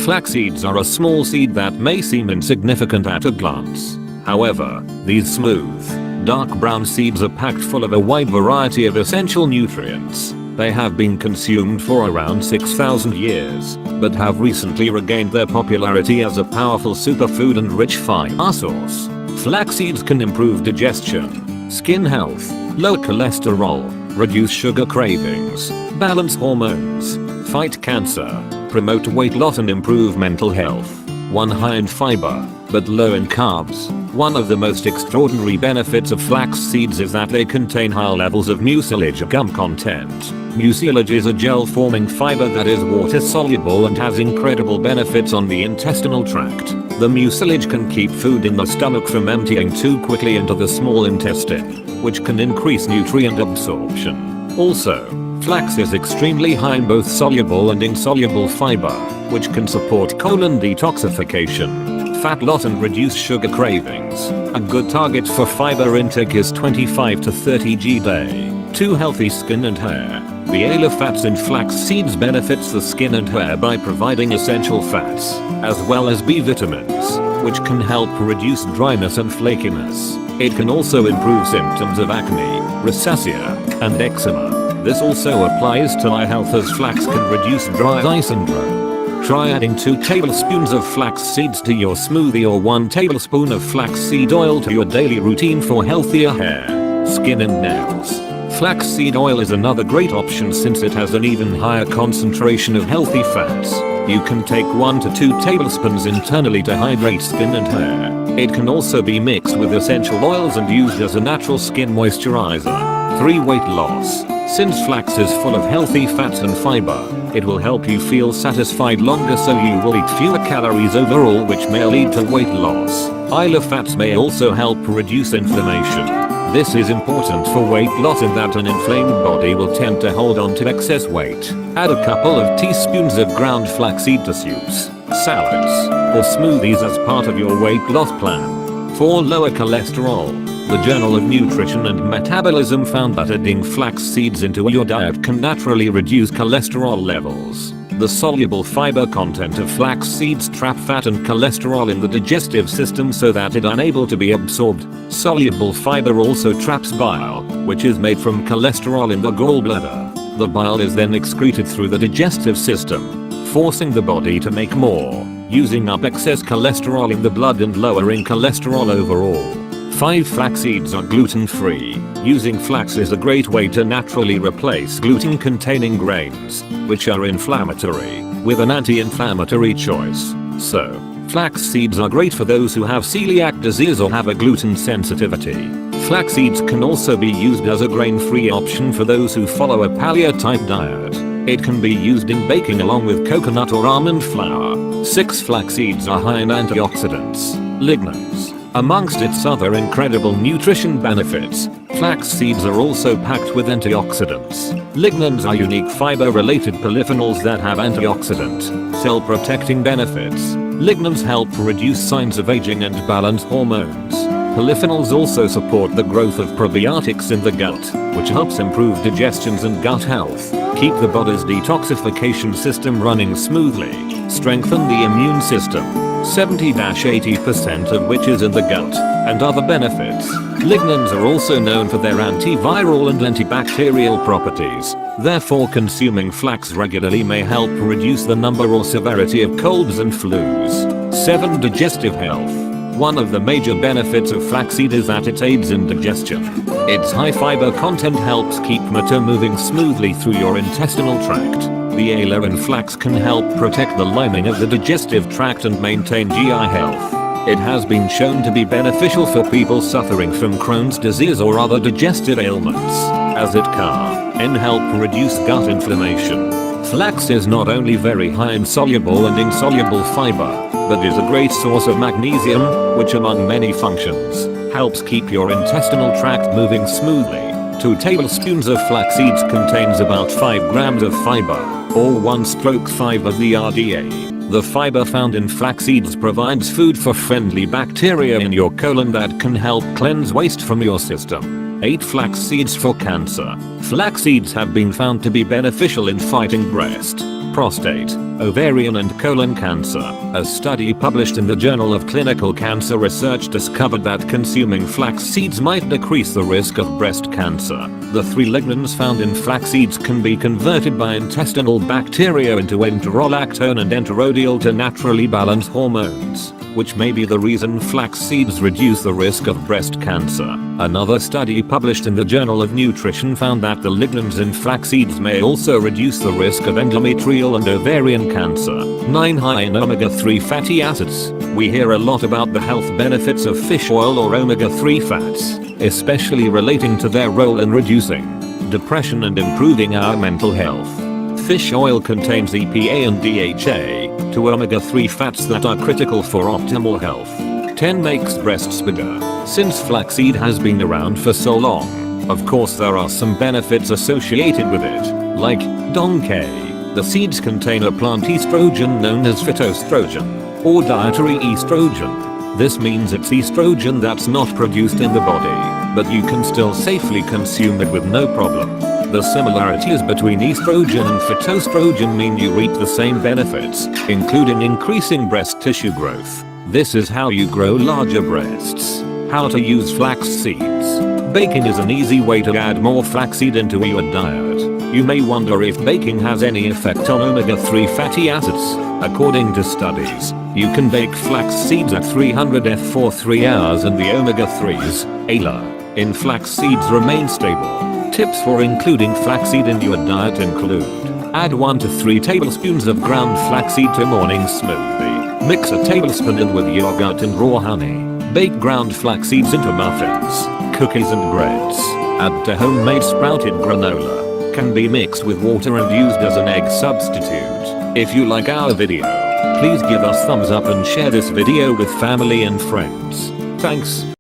Flax seeds are a small seed that may seem insignificant at a glance. However, these smooth, dark brown seeds are packed full of a wide variety of essential nutrients. They have been consumed for around 6,000 years, but have recently regained their popularity as a powerful superfood and rich fiber source. Flax seeds can improve digestion, skin health, lower cholesterol, reduce sugar cravings, balance hormones, fight cancer, promote weight loss and improve mental health. One high in fiber, but low in carbs. One of the most extraordinary benefits of flax seeds is that they contain high levels of mucilage gum content. Mucilage is a gel-forming fiber that is water-soluble and has incredible benefits on the intestinal tract. The mucilage can keep food in the stomach from emptying too quickly into the small intestine, which can increase nutrient absorption. Also, flax is extremely high in both soluble and insoluble fiber, which can support colon detoxification, fat loss and reduce sugar cravings. A good target for fiber intake is 25 to 30 g day. To healthy skin and hair. The LOW fats in flax seeds benefits the skin and hair by providing essential fats, as well as B vitamins, which can help reduce dryness and flakiness. It can also improve symptoms of acne, rosacea, and eczema. This also applies to eye health as flax can reduce dry eye syndrome. Try adding 2 tablespoons of flax seeds to your smoothie or 1 tablespoon of flaxseed oil to your daily routine for healthier hair, skin and nails. Flaxseed oil is another great option since it has an even higher concentration of healthy fats. You can take 1 to 2 tablespoons internally to hydrate skin and hair. It can also be mixed with essential oils and used as a natural skin moisturizer. 3. Weight loss. Since flax is full of healthy fats and fiber, it will help you feel satisfied longer so you will eat fewer calories overall, which may lead to weight loss. LOW fats may also help reduce inflammation. This is important for weight loss in that an inflamed body will tend to hold on to excess weight. Add a couple of teaspoons of ground flaxseed to soups, salads, or smoothies as part of your weight loss plan. 4. Lower cholesterol. The Journal of Nutrition and Metabolism found that adding flax seeds into your diet can naturally reduce cholesterol levels. The soluble fiber content of flax seeds trap fat and cholesterol in the digestive system so that it is unable to be absorbed. Soluble fiber also traps bile, which is made from cholesterol in the gallbladder. The bile is then excreted through the digestive system, forcing the body to make more, using up excess cholesterol in the blood and lowering cholesterol overall. 5. Flax seeds are gluten-free. Using flax is a great way to naturally replace gluten-containing grains, which are inflammatory, with an anti-inflammatory choice. So, flax seeds are great for those who have celiac disease or have a gluten sensitivity. Flax seeds can also be used as a grain-free option for those who follow a paleo-type diet. It can be used in baking along with coconut or almond flour. 6. Flax seeds are high in antioxidants, lignans. Amongst its other incredible nutrition benefits, flax seeds are also packed with antioxidants. Lignans are unique fiber-related polyphenols that have antioxidant, cell-protecting benefits. Lignans help reduce signs of aging and balance hormones. Polyphenols also support the growth of probiotics in the gut, which helps improve digestions and gut health, keep the body's detoxification system running smoothly, strengthen the immune system, 70-80% of which is in the gut, and other benefits. Lignans are also known for their antiviral and antibacterial properties. Therefore, consuming flax regularly may help reduce the number or severity of colds and flus. 7. Digestive health. One of the major benefits of flaxseed is that it aids in digestion. Its high fiber content helps keep matter moving smoothly through your intestinal tract. The LOW in flax can help protect the lining of the digestive tract and maintain GI health. It has been shown to be beneficial for people suffering from Crohn's disease or other digestive ailments, as it can help reduce gut inflammation. Flax is not only very high in soluble and insoluble fiber, but is a great source of magnesium, which among many functions, helps keep your intestinal tract moving smoothly. 2 tablespoons of flax seeds contains about 5 grams of fiber, or 1/5 of the RDA. The fiber found in flax seeds provides food for friendly bacteria in your colon that can help cleanse waste from your system. 8. Flax seeds for cancer. Flax seeds have been found to be beneficial in fighting breast, prostate, ovarian and colon cancer. A study published in the Journal of Clinical Cancer Research discovered that consuming flax seeds might decrease the risk of breast cancer. The 3 lignans found in flax seeds can be converted by intestinal bacteria into enterolactone and enterodiol to naturally balance hormones, which may be the reason flax seeds reduce the risk of breast cancer. Another study published in the Journal of Nutrition found that the lignans in flax seeds may also reduce the risk of endometrial and ovarian cancer. 9. High in omega-3 fatty acids. We hear a lot about the health benefits of fish oil or omega-3 fats, especially relating to their role in reducing depression and improving our mental health. Fish oil contains EPA and DHA, 2 omega-3 fats that are critical for optimal health. 10. Makes breasts bigger. Since flaxseed has been around for so long, of course there are some benefits associated with it, like donkey. The seeds contain a plant estrogen known as phytoestrogen, or dietary estrogen. This means it's estrogen that's not produced in the body, but you can still safely consume it with no problem. The similarities between estrogen and phytoestrogen mean you reap the same benefits, including increasing breast tissue growth. This is how you grow larger breasts. How to use flax seeds. Baking is an easy way to add more flaxseed into your diet. You may wonder if baking has any effect on omega-3 fatty acids. According to studies, you can bake flax seeds at 300 F for 3 hours and the omega-3s, ALA, in flax seeds remain stable. Tips for including flaxseed in your diet include: add 1 to 3 tablespoons of ground flaxseed to morning smoothie. Mix a tablespoon in with yogurt and raw honey. Bake ground flax seeds into muffins, cookies and breads. Add to homemade sprouted granola. Can be mixed with water and used as an egg substitute. If you like our video, please give us thumbs up and share this video with family and friends. Thanks.